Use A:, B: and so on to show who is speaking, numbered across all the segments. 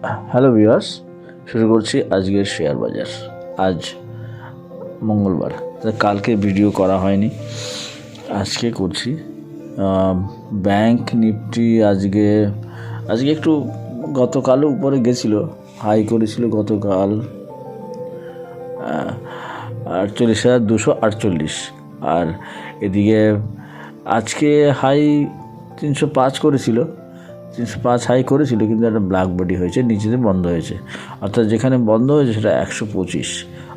A: Hello viewers, শুরু করছি আজকের শেয়ার বাজার। আজ মঙ্গলবার, কালকে ভিডিও করা হয়নি, আজকে করছি। ব্যাংক নিফটি আজকে একটু গতকালও উপরে গেছিল, হাই করেছিল গতকাল 48,248, আর এদিকে আজকে হাই 305 করেছিল, 305 হাই করেছিল, কিন্তু একটা ব্ল্যাক বডি হয়েছে, নিচেতে বন্ধ হয়েছে। অর্থাৎ যেখানে বন্ধ হয়েছে সেটা 125,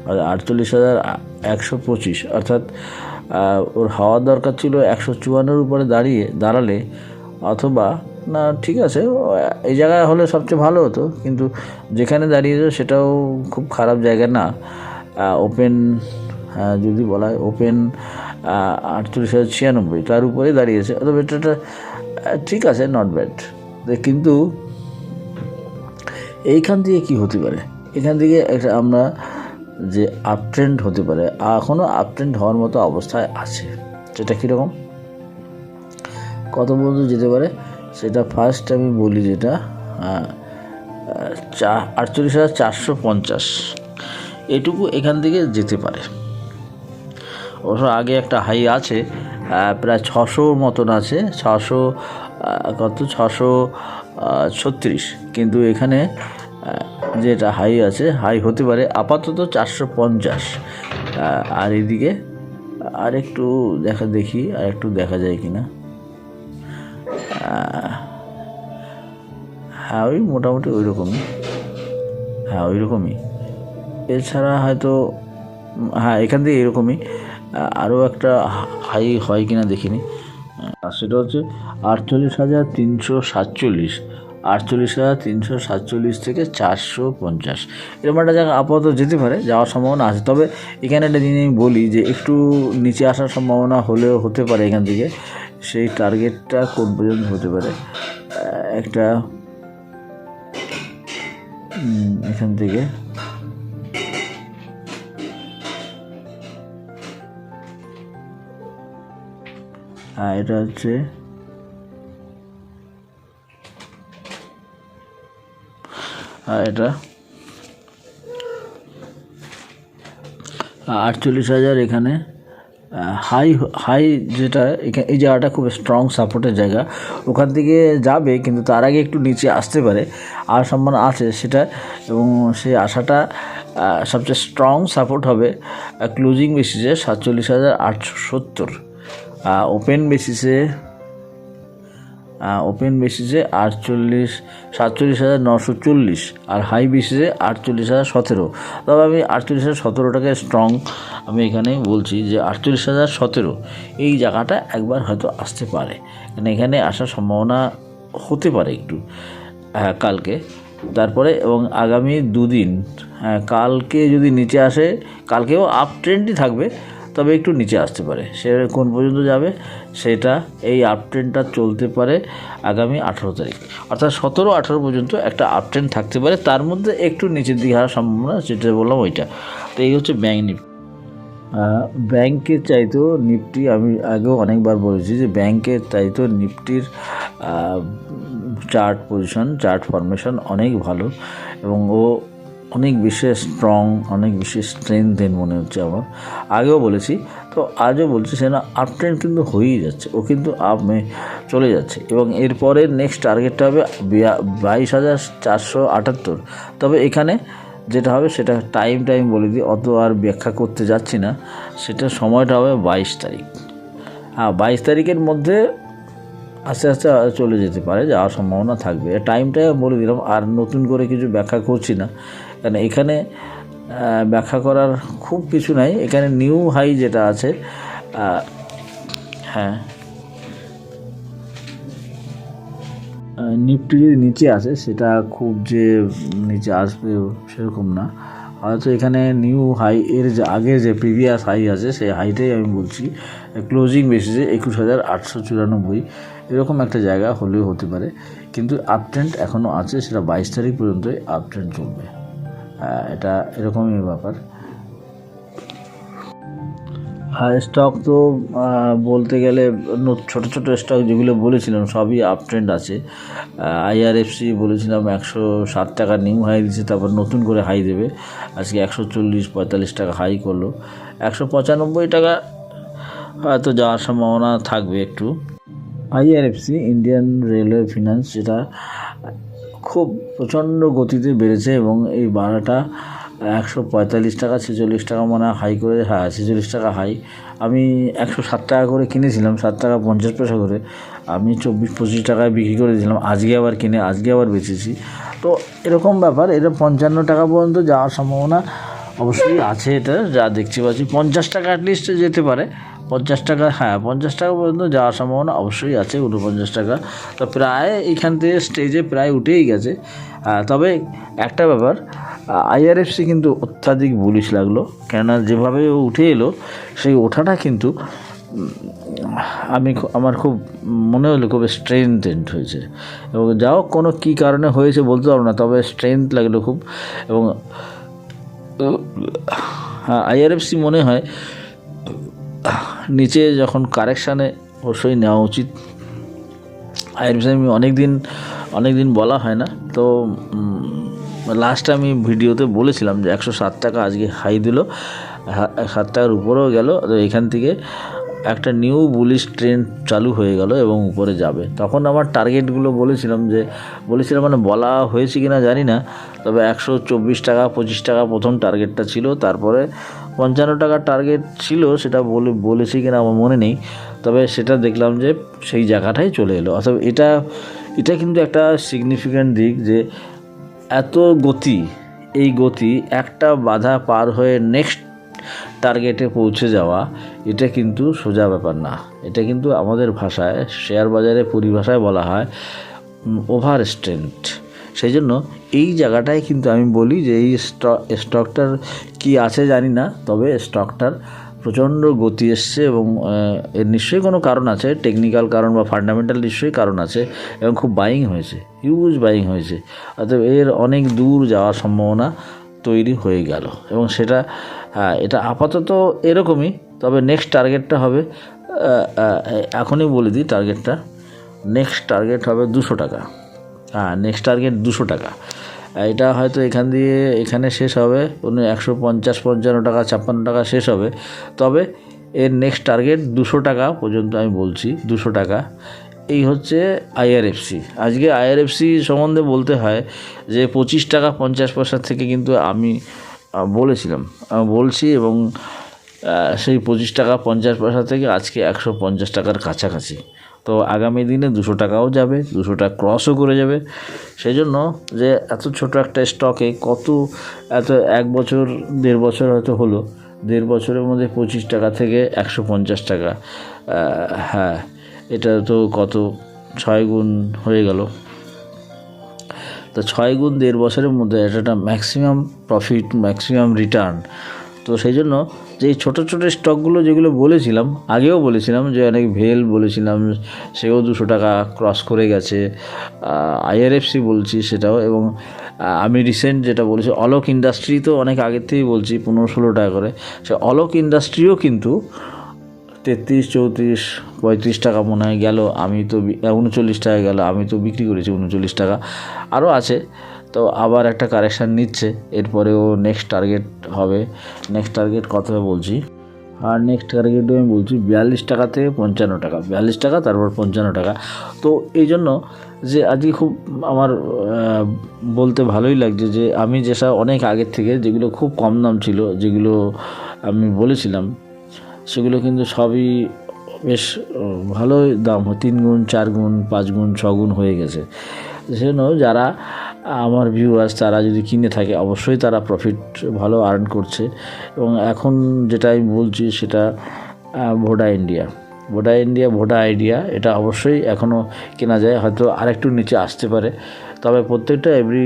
A: আর 48,125, অর্থাৎ ওর হওয়ার দরকার ছিল 154 উপরে দাঁড়ালে, অথবা না, ঠিক আছে, এই জায়গায় হলে সবচেয়ে ভালো হতো, কিন্তু যেখানে দাঁড়িয়েছে সেটাও খুব খারাপ জায়গা না। ওপেন যদি বলা হয়, ওপেন 48,096, তার উপরে দাঁড়িয়েছে, অথবা এটা ঠিক আছে, নট ব্যাড। কিন্তু এইখান থেকে কি হতে পারে, এখান থেকে একটা আমরা যে আপ ট্রেন্ড হতে পারে, এখনও আপ ট্রেন্ড হওয়ার মতো অবস্থায় আছে। সেটা কীরকম, কত পর্যন্ত যেতে পারে সেটা ফার্স্ট আমি বলি, যেটা 48,450, এটুকু এখান থেকে যেতে পারে। অবশ্য আগে একটা হাই আছে, প্রায় 600 মতন আছে, 636, কিন্তু এখানে যেটা হাই আছে, হাই হতে পারে আপাতত 450। আর এদিকে আর একটু দেখা যায় কিনা। হ্যাঁ, ওই মোটামুটি ওই রকমই, এছাড়া হয়তো এখান থেকে এরকমই আরও একটা হাই হয় কিনা দেখিনি। সেটা হচ্ছে 48,347, 48,347 থেকে 450, এরকম একটা জায়গা আপাতত যেতে পারে, যাওয়ার সম্ভাবনা আছে। তবে এখানে একটা জিনিস আমি বলি, যে একটু নিচে আসার সম্ভাবনা হলেও হতে পারে এখান থেকে। সেই টার্গেটটা কোন পর্যন্ত হতে পারে, একটা এখান থেকে এটা হচ্ছে এটা 48,000, এখানে হাই যেটা, এই জায়গাটা খুব স্ট্রং সাপোর্টের জায়গা, ওখান থেকে যাবে, কিন্তু তার আগে একটু নিচে আসতে পারে, আর সম্ভাবনা আছে সেটা। এবং সেই আশাটা সবচেয়ে স্ট্রং সাপোর্ট হবে ক্লোজিং বেসিসে 47,870, ওপেন বেসিসে 47,940, আর হাই বেসিসে 48,017। তবে আমি 48,017টাকে স্ট্রং আমি এখানে বলছি, যে 48,017 এই জায়গাটা একবার হয়তো আসতে পারে, কারণ এখানে আসার সম্ভাবনা হতে পারে একটু কালকে, তারপরে এবং আগামী দুদিন। কালকে যদি নিচে আসে, কালকেও আপ ট্রেন্ডই থাকবে, তবে একটু নিচে আসতে পারে। সে কোন পর্যন্ত যাবে সেটা, এই আপ ট্রেন্ডটা চলতে পারে আগামী 18 তারিখ, অর্থাৎ 17-18 পর্যন্ত একটা আপ ট্রেন্ড থাকতে পারে, তার মধ্যে একটু নিচের দিকে হওয়ার সম্ভাবনা, যেটা বললাম ওইটা। তো এই হচ্ছে ব্যাংক নিফটি। ব্যাংকের চাইতেও নিফটি, আমি আগেও অনেকবার বলেছি যে ব্যাংকের চাইতেও নিফটির চার্ট পজিশন, চার্ট ফরমেশন অনেক ভালো, এবং ও অনেক বেশি স্ট্রং, অনেক বেশি স্ট্রেংথেন মনে হচ্ছে আমার। আগেও বলেছি, তো আজও বলছি, সে না আপ ট্রেন্ড কিন্তু হয়েই যাচ্ছে, ও কিন্তু চলে যাচ্ছে, এবং এরপরে নেক্সট টার্গেটটা হবে 22,478। তবে এখানে যেটা হবে সেটা টাইম বলে দিই, অত আর ব্যাখ্যা করতে যাচ্ছি না, সেটা সময়টা হবে 22 তারিখ। 22 তারিখের মধ্যে আস্তে আস্তে চলে যেতে পারে, যাওয়ার সম্ভাবনা থাকবে। টাইমটা বলে দিলাম, আর নতুন করে কিছু ব্যাখ্যা করছি না, কারণ এখানে ব্যাখ্যা করার খুব কিছু নাই। এখানে নিউ হাই যেটা আছে, নিফটি যদি নিচে আসে, সেটা খুব যে নিচে আসবে সেরকম না, হয়তো এখানে নিউ হাই এর যে আগের যে প্রিভিয়াস হাই আছে, সেই হাইটাই আমি বলছি, ক্লোজিং বেসিসে 21,894, এরকম একটা জায়গা হলেও হতে পারে। কিন্তু আপ ট্রেন্ড এখনও আছে, সেটা 22 তারিখ পর্যন্তই আপ ট্রেন্ড চলবে। এটা এরকমই ব্যাপার। হ্যাঁ, স্টক তো বলতে গেলে ছোটো ছোটো স্টক যেগুলো বলেছিলাম সবই আপ ট্রেন্ড আছে। আইআরএফসি বলেছিলাম 160 টাকা নিউ হাই দিচ্ছে, তারপর নতুন করে হাই দেবে। আজকে 140-45 টাকা হাই করলো। 195 টাকা হয়তো যাওয়ার সম্ভাবনা থাকবে একটু। আইআরএফসি ইন্ডিয়ান রেলওয়ে ফিনান্স, যেটা খুব প্রচণ্ড গতিতে বেড়েছে এবং এই বাড়াটা 145 টাকা 46 টাকা মনে হয় হাই করে, হ্যাঁ 46 টাকা হাই। আমি 107 টাকা করে কিনেছিলাম, 7 টাকা 50 পয়সা করে। আমি 24-25 টাকায় বিক্রি করে দিয়েছিলাম। আজকে আবার কিনে আজকে আবার বেচেছি। তো এরকম ব্যাপার, এটা 55 টাকা পর্যন্ত যাওয়ার সম্ভাবনা অবশ্যই আছে। এটা যা দেখতে পাচ্ছি 50 টাকা অ্যাটলিস্ট যেতে পারে। 50 টাকা, হ্যাঁ 50 টাকা পর্যন্ত যাওয়ার সম্ভাবনা অবশ্যই আছে। 49 টাকা তো প্রায় এইখান থেকে স্টেজে প্রায় উঠেই গেছে। তবে একটা ব্যাপার, আইআরএফসি কিন্তু অত্যাধিক বুলিশ লাগলো, কেননা যেভাবে ও উঠে এলো সেই ওঠাটা কিন্তু আমার খুব মনে হলো খুব স্ট্রেংথেন্ড হয়েছে। এবং যাও কোনো কী কারণে হয়েছে বলতে পারবো না, তবে স্ট্রেংথ লাগলো খুব। এবং হ্যাঁ, আইআরএফসি মনে হয় নিচে যখন কারেকশানে অবশ্যই নেওয়া উচিত। আইআরএফসি আমি অনেক দিন বলা হয় না, তো লাস্ট আমি ভিডিওতে বলেছিলাম যে 107 টাকা আজকে হাই দিল, 7 টাকার উপরেও গেল। তো এখান থেকে একটা নিউ বুলিশ ট্রেন্ড চালু হয়ে গেল এবং উপরে যাবে। তখন আমার টার্গেটগুলো বলেছিলাম মানে বলা হয়েছে কি না জানি না, তবে 124 টাকা 25 টাকা প্রথম টার্গেটটা ছিল, তারপরে 55 টাকার টার্গেট ছিল, সেটা বলেছি কিনা আমার মনে নেই। তবে সেটা দেখলাম যে সেই জায়গাটাই চলে এলো। অথবা এটা কিন্তু একটা সিগনিফিক্যান্ট দিক যে এত গতি, এই গতি একটা বাধা পার হয়ে নেক্সট টার্গেটে পৌঁছে যাওয়া, এটা কিন্তু সোজা ব্যাপার না। এটা কিন্তু আমাদের ভাষায়, শেয়ার বাজারে পরিভাষায় বলা হয় ওভার স্ট্রেন্থ। সেই জন্য এই জায়গাটায় কিন্তু আমি বলি যে এই স্টকটার কি আছে জানি না, তবে স্টকটার প্রচণ্ড গতি এসছে এবং এর নিশ্চয়ই কোনো কারণ আছে, টেকনিক্যাল কারণ বা ফান্ডামেন্টাল নিশ্চয়ই কারণ আছে, এবং খুব বাইং হয়েছে, হিউজ বাইং হয়েছে। অর্থাৎ এর অনেক দূর যাওয়ার সম্ভাবনা তৈরি হয়ে গেল। এবং সেটা এটা আপাতত এরকমই, তবে নেক্সট টার্গেটটা হবে, এখনই বলে দিই টার্গেটটা, নেক্সট টার্গেট হবে 200 টাকা। নেক্সট টার্গেট 200 টাকা। এটা হয়তো এখানে শেষ হবে 150-55 টাকা 56 টাকা শেষ হবে, তবে এর নেক্সট টার্গেট 200 টাকা পর্যন্ত আমি বলছি। 200 টাকা এই হচ্ছে আইআরএফসি। আজকে আইআরএফসি সম্বন্ধে বলতে হয় যে 25 টাকা 50 পয়সা থেকে কিন্তু আমি বলছি, এবং সেই 25 টাকা 50 পয়সা থেকে আজকে 150 টাকার কাছাকাছি। তো আগামী দিনে 200 টাকাও যাবে, 200 টাকা ক্রসও করে যাবে। সেই জন্য যে এত ছোট একটা স্টকে এত 1 বছর 1.5 বছর হয়তো হলো, 1.5 বছরের মধ্যে 25 টাকা থেকে 150 টাকা, হ্যাঁ এটা তো কত 6 গুণ হয়ে গেল। তো 6 গুণ 1.5 বছরের মধ্যে এটা ম্যাক্সিমাম প্রফিট, ম্যাক্সিমাম রিটার্ন। তো সেই জন্য যে এই ছোটো স্টকগুলো যেগুলো আগেও বলেছিলাম যে অনেক ভেল বলেছিলাম, সেও 200 টাকা ক্রস করে গেছে। আইআরএফসি বলছি সেটাও, এবং আমি রিসেন্ট যেটা বলেছি অলোক ইন্ডাস্ট্রি, তো অনেক আগের থেকেই বলছি 15-16 টাকা করে। সে অলোক ইন্ডাস্ট্রিও কিন্তু 33-34-35 টাকা মনে হয় গেল, আমি তো 39 টাকা গেল, আমি তো বিক্রি করেছি 39 টাকা। আরও আছে, তো আবার একটা কারেকশান নিচ্ছে, এরপরেও নেক্সট টার্গেট হবে। নেক্সট টার্গেট কত হবে বলছি, আর নেক্সট টার্গেটও আমি বলছি 42 টাকা থেকে 55 টাকা, 42 টাকা তারপর 55 টাকা। তো এই জন্য যে আজকে খুব আমার বলতে ভালোই লাগছে যে আমি যেসব অনেক আগের থেকে যেগুলো খুব কম দাম ছিল, যেগুলো আমি বলেছিলাম, সেগুলো কিন্তু সবই বেশ ভালোই দাম, 3 গুণ 4 গুণ 5 গুণ 6 গুণ হয়ে গেছে। সেজন্য যারা আমার ভিউয়ার্স তারা যদি কিনে থাকে অবশ্যই তারা প্রফিট ভালো আর্ন করছে। এবং এখন যেটা আমি বলছি সেটা ভোডা আইডিয়া, এটা অবশ্যই এখনও কেনা যায়, হয়তো আরেকটু নিচে আসতে পারে, তবে প্রত্যেকটা এভরি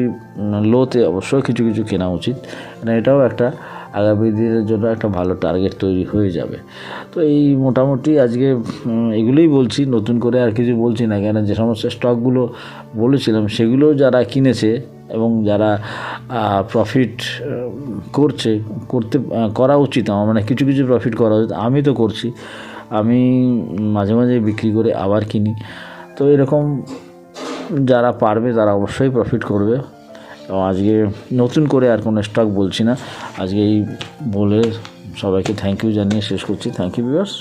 A: লোতে অবশ্যই কিছু কেনা উচিত। এটাও একটা আগামী দিনের জন্য একটা ভালো টার্গেট তৈরি হয়ে যাবে। তো এই মোটামুটি আজকে এগুলোই বলছি, নতুন করে আর কিছু বলছি না, কেন যে সমস্ত স্টকগুলো বলেছিলাম সেগুলো যারা কিনেছে এবং যারা প্রফিট করা উচিত আমার, মানে কিছু কিছু প্রফিট করা উচিত, আমি তো করছি। আমি মাঝে মাঝে বিক্রি করে আবার কিনি। তো এরকম যারা পারবে তারা অবশ্যই প্রফিট করবে। এবং আজকে নতুন করে আর কোনো স্টক বলছি না, আজকে এই বলে সবাইকে থ্যাংক ইউ জানিয়ে শেষ করছি। Thank you viewers.